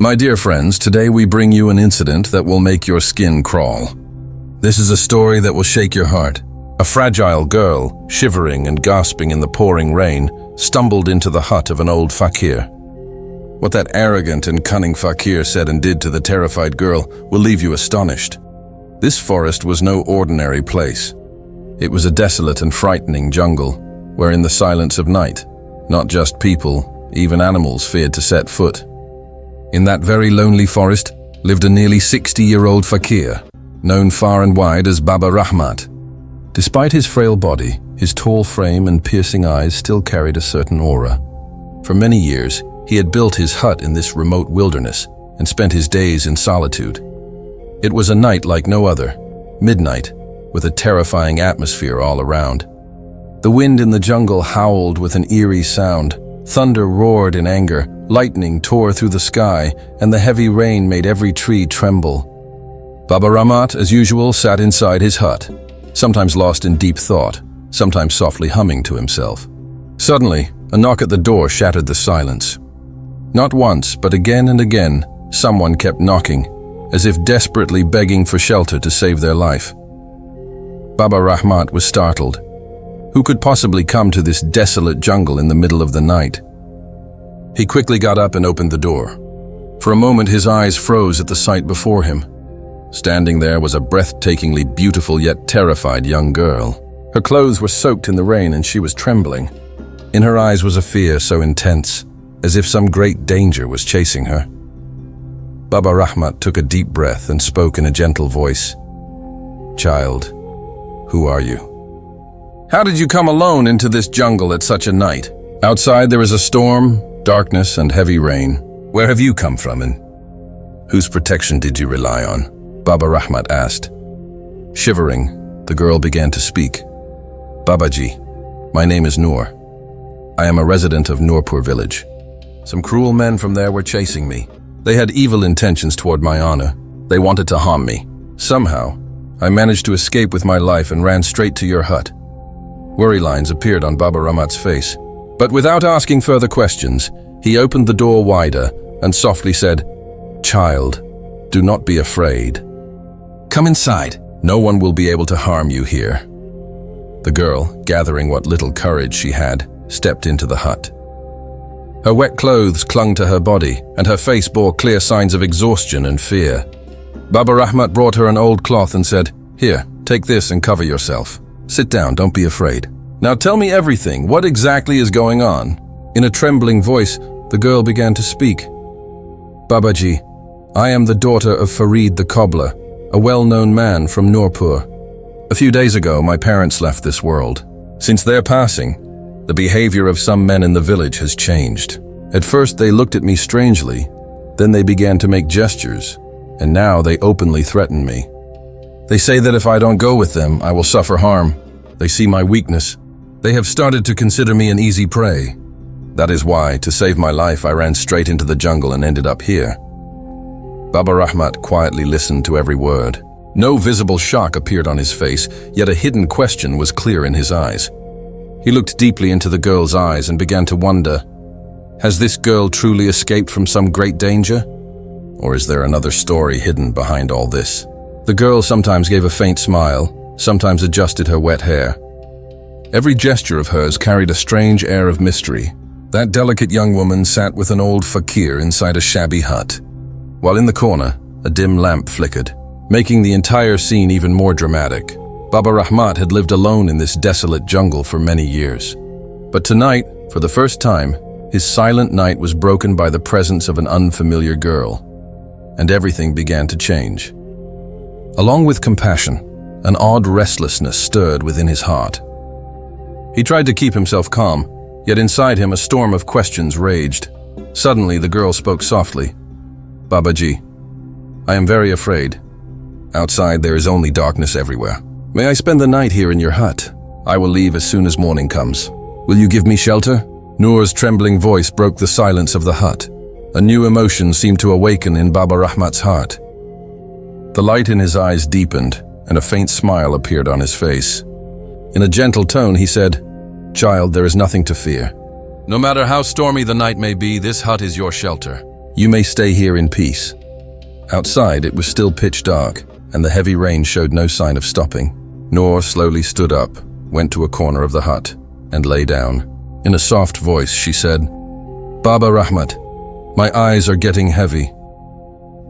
My dear friends, today we bring you an incident that will make your skin crawl. This is a story that will shake your heart. A fragile girl, shivering and gasping in the pouring rain, stumbled into the hut of an old fakir. What that arrogant and cunning fakir said and did to the terrified girl will leave you astonished. This forest was no ordinary place. It was a desolate and frightening jungle, where in the silence of night, not just people, even animals feared to set foot. In that very lonely forest lived a nearly 60-year-old fakir, known far and wide as Baba Rahmat. Despite his frail body, his tall frame and piercing eyes still carried a certain aura. For many years, he had built his hut in this remote wilderness and spent his days in solitude. It was a night like no other, midnight, with a terrifying atmosphere all around. The wind in the jungle howled with an eerie sound, thunder roared in anger, lightning tore through the sky, and the heavy rain made every tree tremble. Baba Rahmat, as usual, sat inside his hut, sometimes lost in deep thought, sometimes softly humming to himself. Suddenly, a knock at the door shattered the silence. Not once, but again and again, someone kept knocking, as if desperately begging for shelter to save their life. Baba Rahmat was startled. Who could possibly come to this desolate jungle in the middle of the night? He quickly got up and opened the door. For a moment, his eyes froze at the sight before him. Standing there was a breathtakingly beautiful yet terrified young girl. Her clothes were soaked in the rain and she was trembling. In her eyes was a fear so intense, as if some great danger was chasing her. Baba Rahmat took a deep breath and spoke in a gentle voice. "Child, who are you? How did you come alone into this jungle at such a night? Outside there is a storm, darkness, and heavy rain. Where have you come from and whose protection did you rely on?" Baba Rahmat asked. Shivering, the girl began to speak. "Babaji, my name is Noor. I am a resident of Noorpur village. Some cruel men from there were chasing me. They had evil intentions toward my honor. They wanted to harm me. Somehow, I managed to escape with my life and ran straight to your hut." Worry lines appeared on Baba Rahmat's face. But without asking further questions, he opened the door wider and softly said, "Child, do not be afraid. Come inside. No one will be able to harm you here." The girl, gathering what little courage she had, stepped into the hut. Her wet clothes clung to her body, and her face bore clear signs of exhaustion and fear. Baba Rahmat brought her an old cloth and said, "Here, take this and cover yourself. Sit down, don't be afraid. Now tell me everything. What exactly is going on?" In a trembling voice, the girl began to speak. "Babaji, I am the daughter of Farid the cobbler, a well-known man from Noorpur. A few days ago, my parents left this world. Since their passing, the behavior of some men in the village has changed. At first, they looked at me strangely, then they began to make gestures, and now they openly threaten me. They say that if I don't go with them, I will suffer harm. They see my weakness. They have started to consider me an easy prey. That is why, to save my life, I ran straight into the jungle and ended up here." Baba Rahmat quietly listened to every word. No visible shock appeared on his face, yet a hidden question was clear in his eyes. He looked deeply into the girl's eyes and began to wonder, has this girl truly escaped from some great danger? Or is there another story hidden behind all this? The girl sometimes gave a faint smile, sometimes adjusted her wet hair. Every gesture of hers carried a strange air of mystery. That delicate young woman sat with an old fakir inside a shabby hut, while in the corner, a dim lamp flickered, making the entire scene even more dramatic. Baba Rahmat had lived alone in this desolate jungle for many years. But tonight, for the first time, his silent night was broken by the presence of an unfamiliar girl, and everything began to change. Along with compassion, an odd restlessness stirred within his heart. He tried to keep himself calm, yet inside him a storm of questions raged. Suddenly, the girl spoke softly. "Babaji, I am very afraid. Outside there is only darkness everywhere. May I spend the night here in your hut? I will leave as soon as morning comes. Will you give me shelter?" Noor's trembling voice broke the silence of the hut. A new emotion seemed to awaken in Baba Rahmat's heart. The light in his eyes deepened, and a faint smile appeared on his face. In a gentle tone, he said, "Child, there is nothing to fear. No matter how stormy the night may be, this hut is your shelter. "You may stay here in peace." Outside, it was still pitch dark, and the heavy rain showed no sign of stopping. Noor slowly stood up, went to a corner of the hut, and lay down. In a soft voice, she said, "Baba Rahmat, my eyes are getting heavy.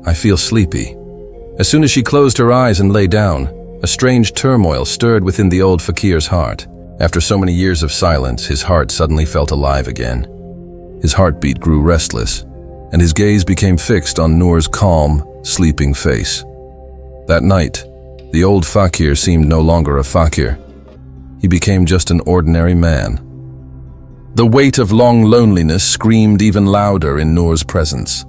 I feel sleepy." As soon as she closed her eyes and lay down, a strange turmoil stirred within the old fakir's heart. After so many years of silence, his heart suddenly felt alive again. His heartbeat grew restless, and his gaze became fixed on Noor's calm, sleeping face. That night, the old fakir seemed no longer a fakir. He became just an ordinary man. The weight of long loneliness screamed even louder in Noor's presence.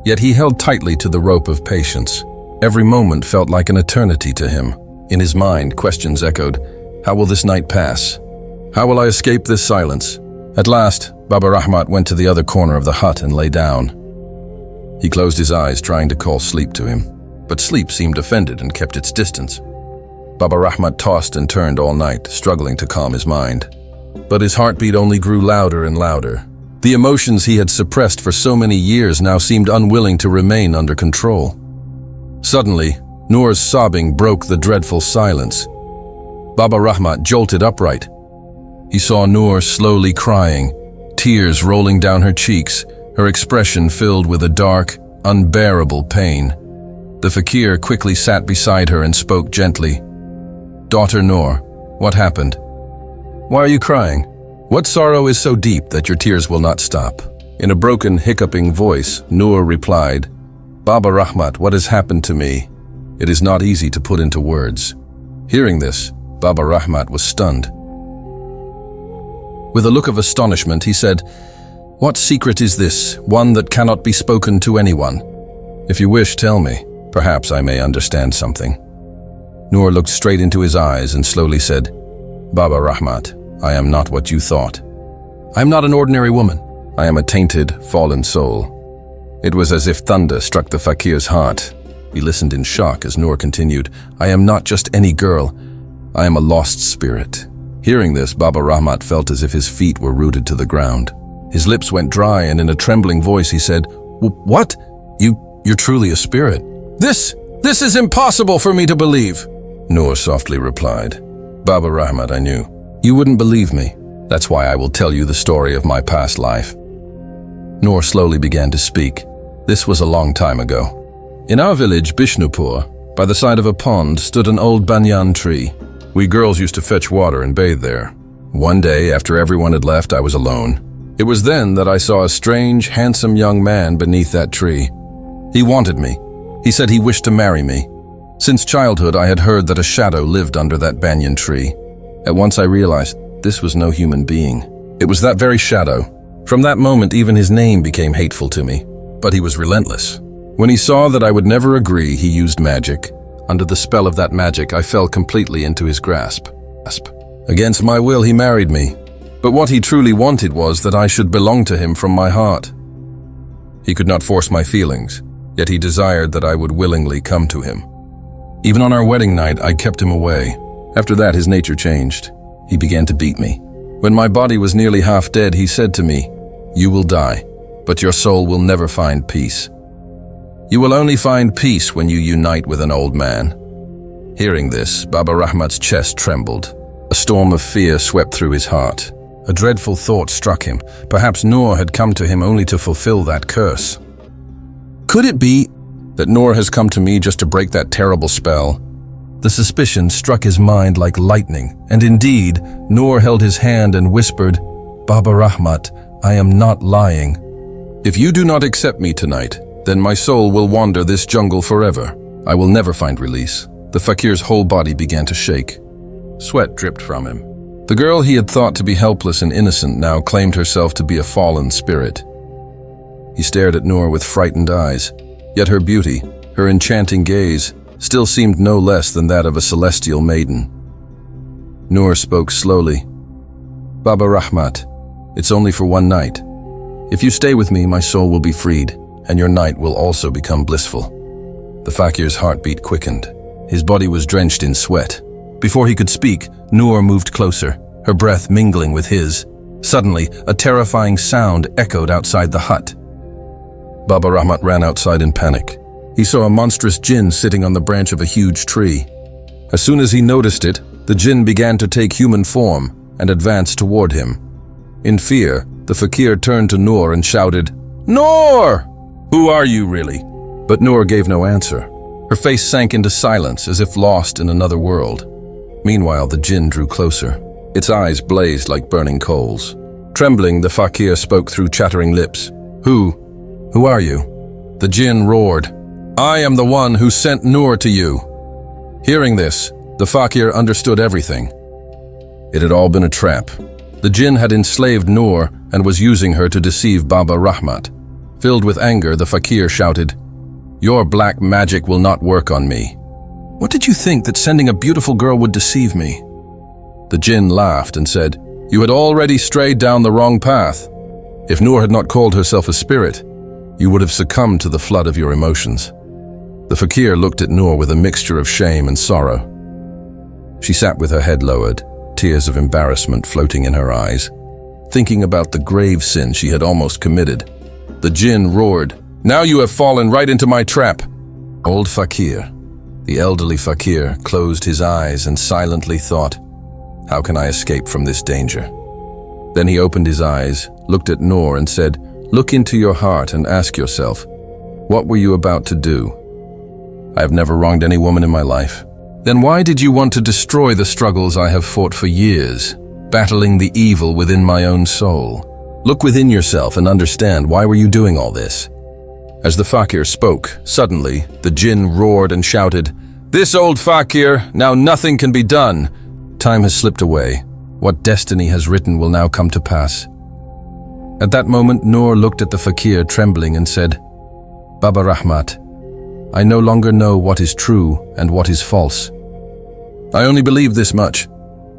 Yet he held tightly to the rope of patience. Every moment felt like an eternity to him. In his mind, questions echoed. How will this night pass? How will I escape this silence? At last, Baba Rahmat went to the other corner of the hut and lay down. He closed his eyes, trying to call sleep to him, but sleep seemed offended and kept its distance. Baba Rahmat tossed and turned all night, struggling to calm his mind. But his heartbeat only grew louder and louder. The emotions he had suppressed for so many years now seemed unwilling to remain under control. Suddenly, Noor's sobbing broke the dreadful silence. Baba Rahmat jolted upright. He saw Noor slowly crying, tears rolling down her cheeks, her expression filled with a dark, unbearable pain. The fakir quickly sat beside her and spoke gently. "Daughter Noor, what happened? Why are you crying? What sorrow is so deep that your tears will not stop?" In a broken, hiccuping voice, Noor replied, "Baba Rahmat, what has happened to me? It is not easy to put into words." Hearing this, Baba Rahmat was stunned. With a look of astonishment, he said, "What secret is this, one that cannot be spoken to anyone? If you wish, tell me. Perhaps I may understand something." Noor looked straight into his eyes and slowly said, "Baba Rahmat, I am not what you thought. I am not an ordinary woman. I am a tainted, fallen soul." It was as if thunder struck the fakir's heart. He listened in shock as Noor continued, "I am not just any girl. I am a lost spirit." Hearing this, Baba Rahmat felt as if his feet were rooted to the ground. His lips went dry, and in a trembling voice he said, "What? You're truly a spirit?" This is impossible for me to believe," Noor softly replied. "Baba Rahmat, I knew. You wouldn't believe me. That's why I will tell you the story of my past life." Noor slowly began to speak. This was a long time ago. In our village, Bishnupur, by the side of a pond stood an old banyan tree. We girls used to fetch water and bathe there. One day, after everyone had left, I was alone. It was then that I saw a strange, handsome young man beneath that tree. He wanted me. He said he wished to marry me. Since childhood, I had heard that a shadow lived under that banyan tree. At once I realized this was no human being. It was that very shadow. From that moment, even his name became hateful to me. But he was relentless. When he saw that I would never agree, he used magic. Under the spell of that magic, I fell completely into his grasp. Against my will, he married me. But what he truly wanted was that I should belong to him from my heart. He could not force my feelings, yet he desired that I would willingly come to him. Even on our wedding night, I kept him away. After that, his nature changed. He began to beat me. When my body was nearly half dead, he said to me, "You will die, but your soul will never find peace. You will only find peace when you unite with an old man." Hearing this, Baba Rahmat's chest trembled. A storm of fear swept through his heart. A dreadful thought struck him. Perhaps Noor had come to him only to fulfill that curse. Could it be that Noor has come to me just to break that terrible spell? The suspicion struck his mind like lightning, and indeed, Noor held his hand and whispered, "Baba Rahmat, I am not lying. If you do not accept me tonight, then my soul will wander this jungle forever. I will never find release." The fakir's whole body began to shake. Sweat dripped from him. The girl he had thought to be helpless and innocent now claimed herself to be a fallen spirit. He stared at Noor with frightened eyes, yet her beauty, her enchanting gaze, still seemed no less than that of a celestial maiden. Noor spoke slowly. "Baba Rahmat, it's only for one night. If you stay with me, my soul will be freed, and your night will also become blissful." The fakir's heartbeat quickened. His body was drenched in sweat. Before he could speak, Noor moved closer, her breath mingling with his. Suddenly, a terrifying sound echoed outside the hut. Baba Rahmat ran outside in panic. He saw a monstrous jinn sitting on the branch of a huge tree. As soon as he noticed it, the jinn began to take human form and advance toward him. In fear, the fakir turned to Noor and shouted, "Noor! Who are you really?" But Noor gave no answer. Her face sank into silence as if lost in another world. Meanwhile, the jinn drew closer. Its eyes blazed like burning coals. Trembling, the fakir spoke through chattering lips. Who are you?" The jinn roared, "I am the one who sent Noor to you." Hearing this, the fakir understood everything. It had all been a trap. The jinn had enslaved Noor and was using her to deceive Baba Rahmat. Filled with anger, the fakir shouted, "Your black magic will not work on me. What did you think, that sending a beautiful girl would deceive me?" The jinn laughed and said, "You had already strayed down the wrong path. If Noor had not called herself a spirit, you would have succumbed to the flood of your emotions." The fakir looked at Noor with a mixture of shame and sorrow. She sat with her head lowered, tears of embarrassment floating in her eyes, thinking about the grave sin she had almost committed. The jinn roared, "Now you have fallen right into my trap." Old fakir, the elderly fakir, closed his eyes and silently thought, "How can I escape from this danger?" Then he opened his eyes, looked at Noor and said, "Look into your heart and ask yourself, what were you about to do? I have never wronged any woman in my life. Then why did you want to destroy the struggles I have fought for years, battling the evil within my own soul? Look within yourself and understand, why were you doing all this?" As the fakir spoke, suddenly, the jinn roared and shouted, "This old fakir, now nothing can be done. Time has slipped away. What destiny has written will now come to pass." At that moment, Noor looked at the fakir trembling and said, "Baba Rahmat, I no longer know what is true and what is false. I only believe this much,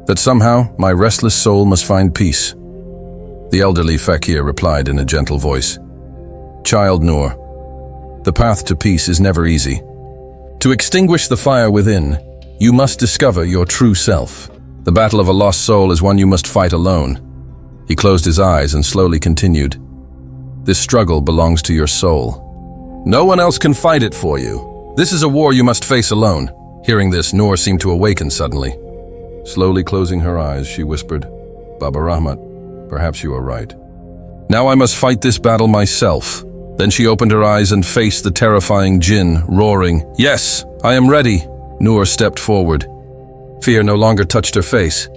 that somehow my restless soul must find peace." The elderly fakir replied in a gentle voice, "Child Noor, the path to peace is never easy. To extinguish the fire within, you must discover your true self. The battle of a lost soul is one you must fight alone." He closed his eyes and slowly continued, "This struggle belongs to your soul. No one else can fight it for you. This is a war you must face alone." Hearing this, Noor seemed to awaken suddenly. Slowly closing her eyes, she whispered, "Baba Rahmat, perhaps you are right. Now I must fight this battle myself." Then she opened her eyes and faced the terrifying jinn, roaring, "Yes, I am ready." Noor stepped forward. Fear no longer touched her face.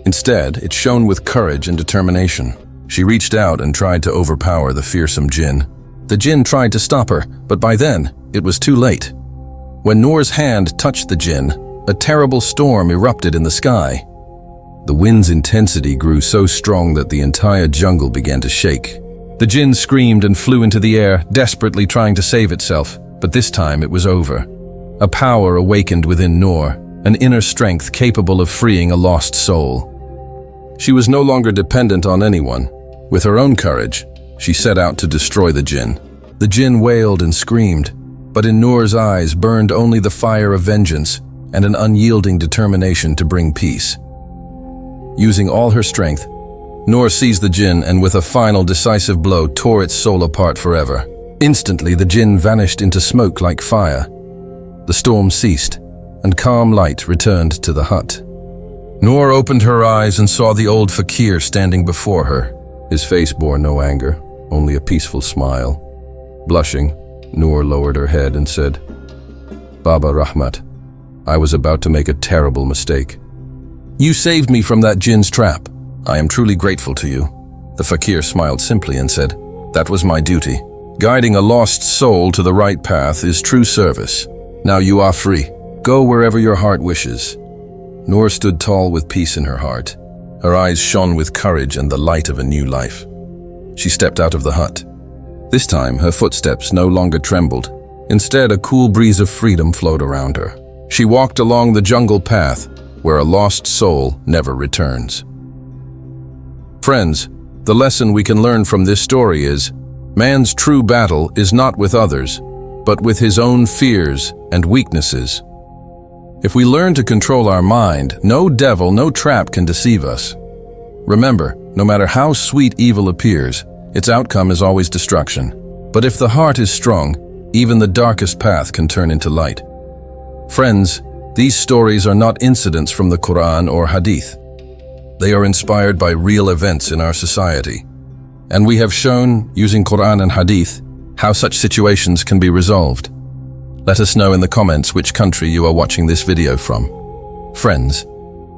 Instead, it shone with courage and determination. She reached out and tried to overpower the fearsome jinn. The jinn tried to stop her, but by then, it was too late. When Noor's hand touched the jinn, a terrible storm erupted in the sky. The wind's intensity grew so strong that the entire jungle began to shake. The jinn screamed and flew into the air, desperately trying to save itself, but this time it was over. A power awakened within Noor, an inner strength capable of freeing a lost soul. She was no longer dependent on anyone. With her own courage, she set out to destroy the jinn. The jinn wailed and screamed, but in Noor's eyes burned only the fire of vengeance and an unyielding determination to bring peace. Using all her strength, Noor seized the jinn and with a final decisive blow tore its soul apart forever. Instantly, the jinn vanished into smoke like fire. The storm ceased, and calm light returned to the hut. Noor opened her eyes and saw the old fakir standing before her. His face bore no anger, only a peaceful smile. Blushing, Noor lowered her head and said, "Baba Rahmat, I was about to make a terrible mistake. You saved me from that jinn's trap. I am truly grateful to you." The fakir smiled simply and said, "That was my duty. Guiding a lost soul to the right path is true service. Now you are free. Go wherever your heart wishes." Noor stood tall with peace in her heart. Her eyes shone with courage and the light of a new life. She stepped out of the hut. This time, her footsteps no longer trembled. Instead, a cool breeze of freedom flowed around her. She walked along the jungle path, where a lost soul never returns. Friends, the lesson we can learn from this story is, man's true battle is not with others, but with his own fears and weaknesses. If we learn to control our mind, no devil, no trap can deceive us. Remember, no matter how sweet evil appears, its outcome is always destruction. But if the heart is strong, even the darkest path can turn into light. Friends, these stories are not incidents from the Quran or Hadith. They are inspired by real events in our society. And we have shown, using Quran and Hadith, how such situations can be resolved. Let us know in the comments which country you are watching this video from. Friends,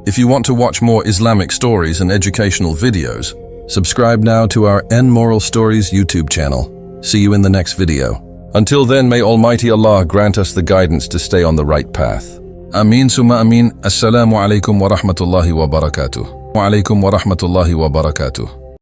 if you want to watch more Islamic stories and educational videos, subscribe now to our N Moral Stories YouTube channel. See you in the next video. Until then, may Almighty Allah grant us the guidance to stay on the right path. Ameen summa ameen. Assalamu alaikum wa rahmatullahi wa barakatuh. Wa alaikum wa rahmatullahi wa barakatuh.